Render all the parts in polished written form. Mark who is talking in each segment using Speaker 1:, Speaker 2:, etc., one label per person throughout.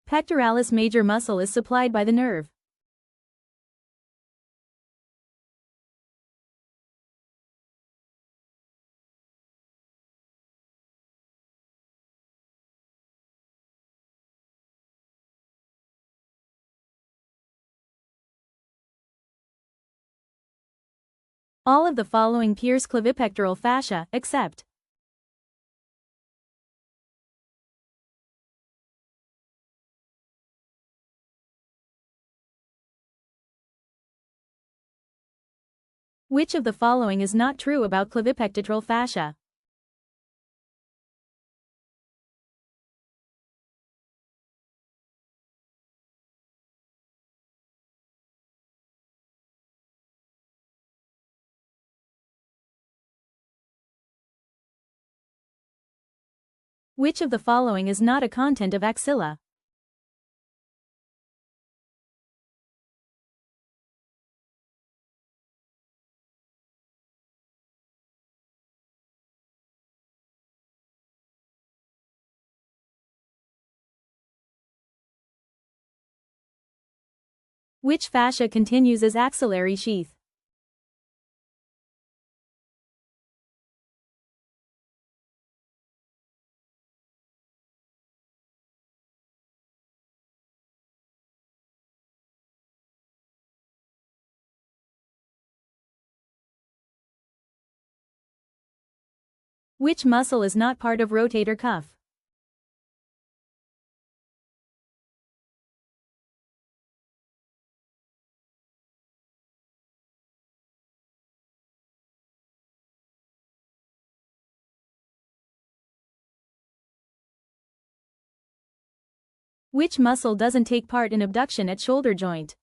Speaker 1: Pectoralis major muscle is supplied by the nerve. All of the following pierce clavipectoral fascia, except which of the following is not true about clavipectoral fascia? Which of the following is not a content of axilla? Which fascia continues as axillary sheath? Which muscle is not part of rotator cuff? Which muscle doesn't take part in abduction at shoulder joint?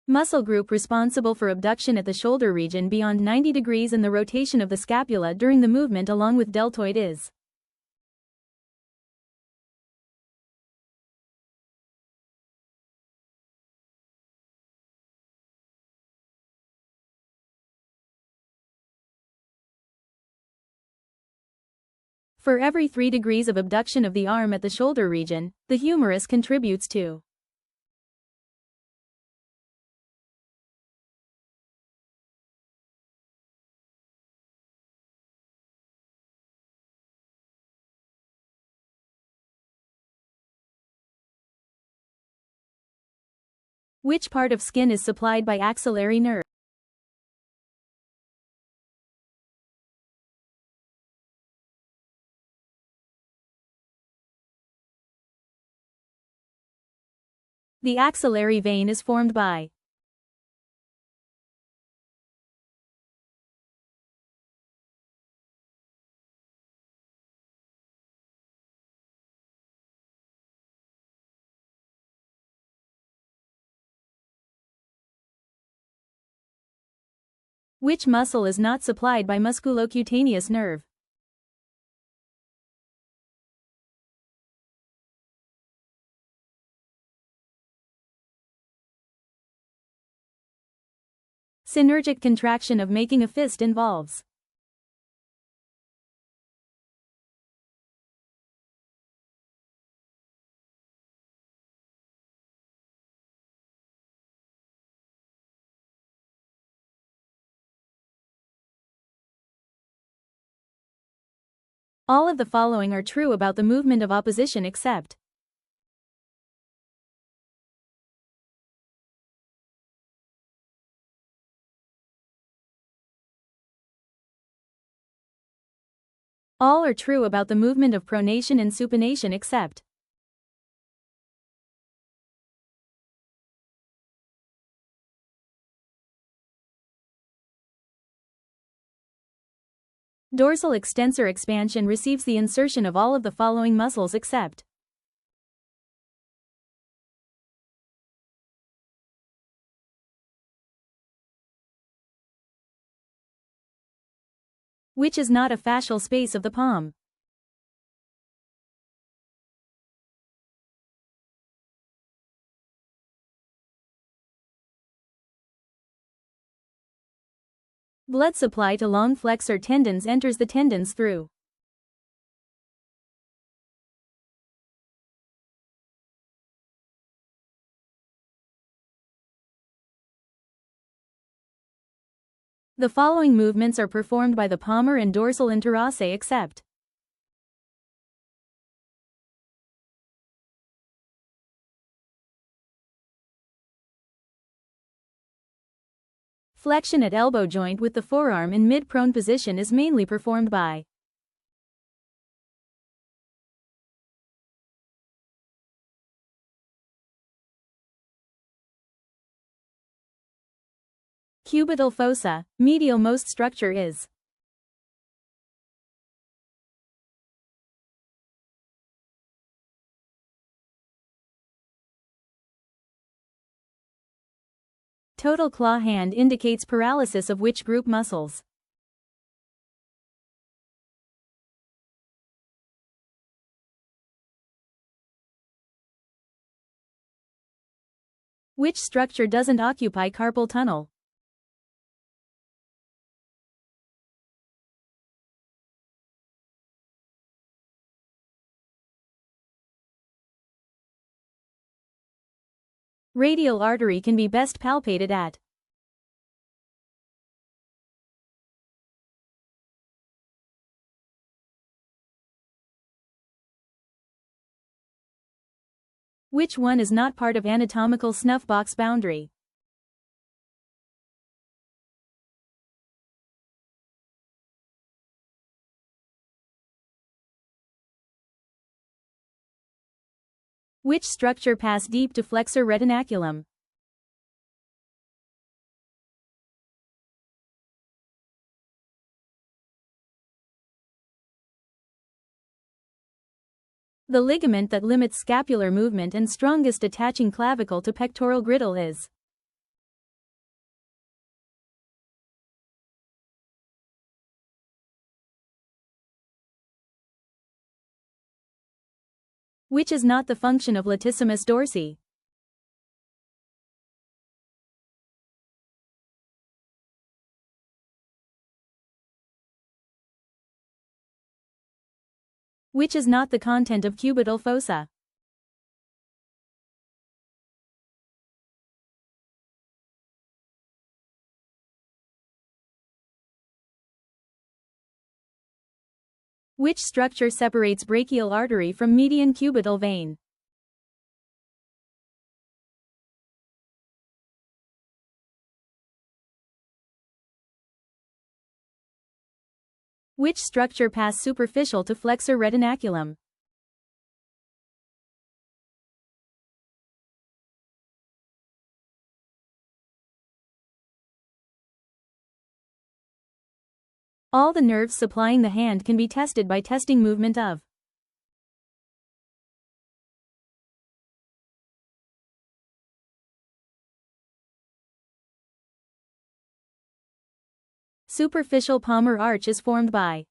Speaker 1: Muscle group responsible for abduction at the shoulder region beyond 90 degrees and the rotation of the scapula during the movement along with deltoid is for every 3 degrees of abduction of the arm at the shoulder region, the humerus contributes to which part of skin is supplied by axillary nerve? The axillary vein is formed by which muscle is not supplied by musculocutaneous nerve? Synergic contraction of making a fist involves all of the following are true about the movement of opposition except all are true about the movement of pronation and supination except dorsal extensor expansion receives the insertion of all of the following muscles except which is not a fascial space of the palm. Blood supply to long flexor tendons enters the tendons through the following movements are performed by the palmar and dorsal interossae except flexion at elbow joint with the forearm in mid-prone position is mainly performed by cubital fossa. Medial most structure is total claw hand indicates paralysis of which group muscles? Which structure doesn't occupy carpal tunnel? Radial artery can be best palpated at which one is not part of anatomical snuff box boundary? Which structure pass deep to flexor retinaculum? The ligament that limits scapular movement and strongest attaching clavicle to pectoral griddle is which is not the function of latissimus dorsi? Which is not the content of cubital fossa? Which structure separates brachial artery from median cubital vein? Which structure pass superficial to flexor retinaculum? All the nerves supplying the hand can be tested by testing movement of superficial palmar arch is formed by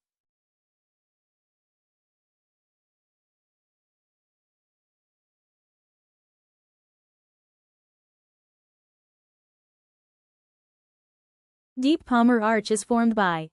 Speaker 1: deep palmar arch is formed by